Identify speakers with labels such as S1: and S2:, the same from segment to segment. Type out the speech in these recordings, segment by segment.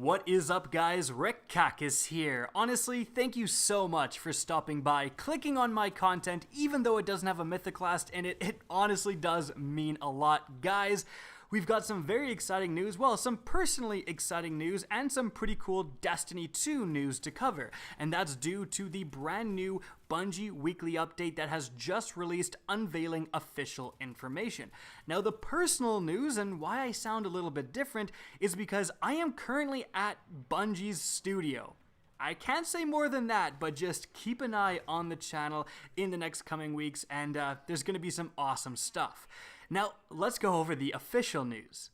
S1: What is up, guys? Rick Kackis here. Honestly, thank you so much for stopping by, clicking on my content, even though it doesn't have a Mythoclast in it. It honestly does mean a lot. Guys, we've got some very exciting news, well, some personally exciting news, and some pretty cool Destiny 2 news to cover. And that's due to the brand new Bungie weekly update that has just released, unveiling official information. Now, the personal news and why I sound a little bit different is because I am currently at Bungie's studio. I can't say more than that, but just keep an eye on the channel in the next coming weeks, and there's going to be some awesome stuff. Now, let's go over the official news.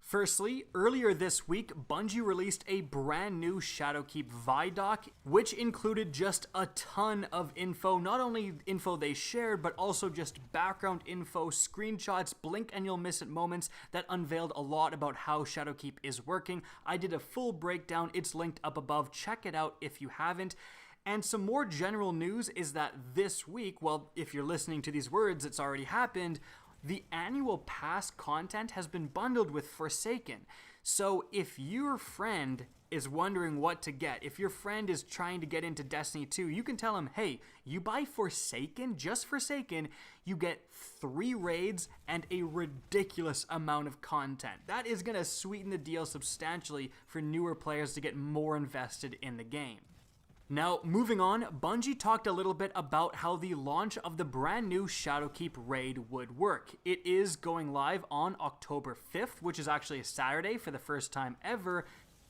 S1: Firstly, earlier this week, Bungie released a brand new Shadowkeep Vidoc, which included just a ton of info. Not only info they shared, but also just background info, screenshots, blink and you'll miss it moments that unveiled a lot about how Shadowkeep is working. I did a full breakdown. It's linked up above. Check it out if you haven't. And some more general news is that this week, well, if you're listening to these words, it's already happened, the annual pass content has been bundled with Forsaken. So if your friend is wondering what to get, if your friend is trying to get into Destiny 2, you can tell him, hey, you buy Forsaken, just Forsaken, you get 3 raids and a ridiculous amount of content. That is going to sweeten the deal substantially for newer players to get more invested in the game. Now, moving on, Bungie talked a little bit about how the launch of the brand new Shadowkeep raid would work. It is going live on October 5th, which is actually a Saturday for the first time ever.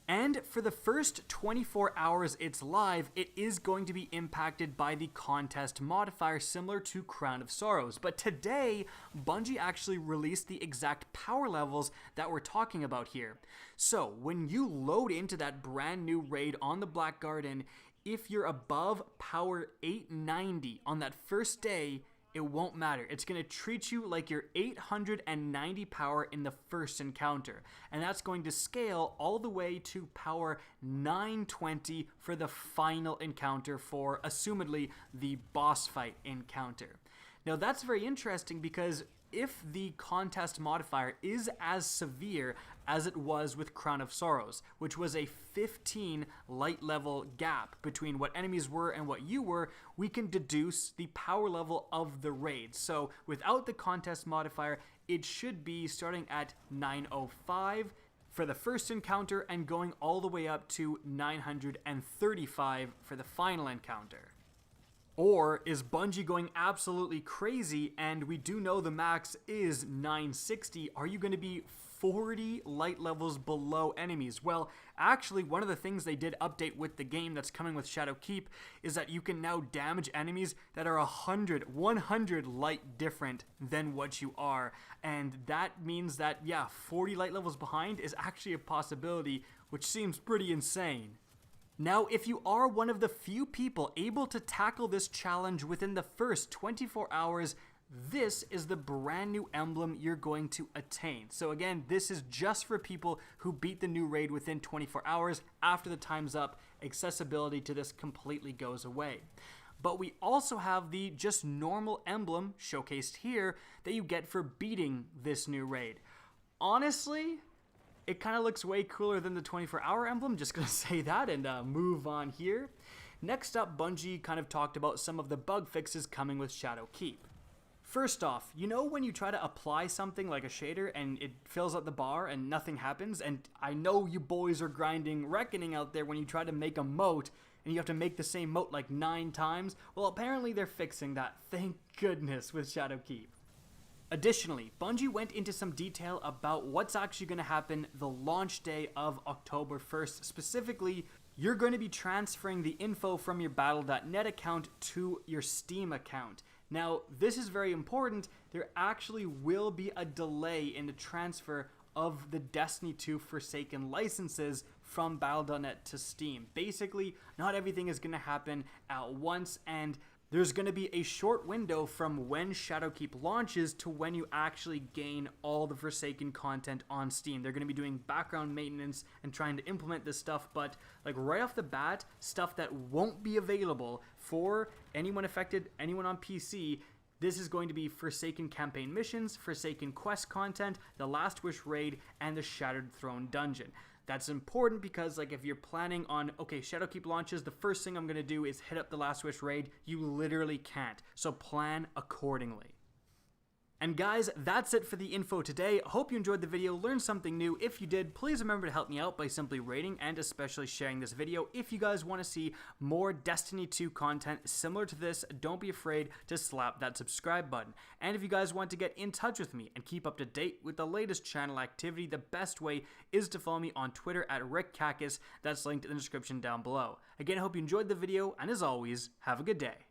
S1: And for the first 24 hours it's live, it is going to be impacted by the contest modifier similar to Crown of Sorrows. But today, Bungie actually released the exact power levels that we're talking about here. So, when you load into that brand new raid on the Black Garden, if you're above power 890 on that first day, it won't matter. It's going to treat you like you're 890 power in the first encounter. And that's going to scale all the way to power 920 for the final encounter for, assumedly, the boss fight encounter. Now, that's very interesting because if the contest modifier is as severe as it was with Crown of Sorrows, which was a 15 light level gap between what enemies were and what you were, we can deduce the power level of the raid. So without the contest modifier, it should be starting at 905 for the first encounter and going all the way up to 935 for the final encounter. Or is Bungie going absolutely crazy and we do know the max is 960? Are you going to be 40 light levels below enemies? Well, actually, one of the things they did update with the game that's coming with Shadowkeep is that you can now damage enemies that are 100 light different than what you are. And that means that, yeah, 40 light levels behind is actually a possibility, which seems pretty insane. Now, if you are one of the few people able to tackle this challenge within the first 24 hours, this is the brand new emblem you're going to attain. So again, this is just for people who beat the new raid within 24 hours. After the time's up, accessibility to this completely goes away. But we also have the just normal emblem showcased here that you get for beating this new raid. Honestly, it kind of looks way cooler than the 24-hour emblem, just going to say that and move on here. Next up, Bungie kind of talked about some of the bug fixes coming with Shadowkeep. First off, you know when you try to apply something like a shader and it fills out the bar and nothing happens? And I know you boys are grinding Reckoning out there when you try to make a moat and you have to make the same moat like 9 times. Well, apparently they're fixing that, thank goodness, with Shadowkeep. Additionally, Bungie went into some detail about what's actually going to happen the launch day of October 1st. Specifically, you're going to be transferring the info from your Battle.net account to your Steam account. Now, this is very important. There actually will be a delay in the transfer of the Destiny 2 Forsaken licenses from Battle.net to Steam. Basically, not everything is going to happen at once, and there's going to be a short window from when Shadowkeep launches to when you actually gain all the Forsaken content on Steam. They're going to be doing background maintenance and trying to implement this stuff, but like right off the bat, stuff that won't be available for anyone affected, anyone on PC, this is going to be Forsaken campaign missions, Forsaken quest content, the Last Wish raid, and the Shattered Throne dungeon. That's important because, like, if you're planning on, okay, Shadowkeep launches, the first thing I'm going to do is hit up the Last Wish raid, you literally can't. So plan accordingly. And guys, that's it for the info today. Hope you enjoyed the video, learned something new. If you did, please remember to help me out by simply rating and especially sharing this video. If you guys want to see more Destiny 2 content similar to this, don't be afraid to slap that subscribe button. And if you guys want to get in touch with me and keep up to date with the latest channel activity, the best way is to follow me on Twitter at @RickKackis. That's linked in the description down below. Again, I hope you enjoyed the video, and as always, have a good day.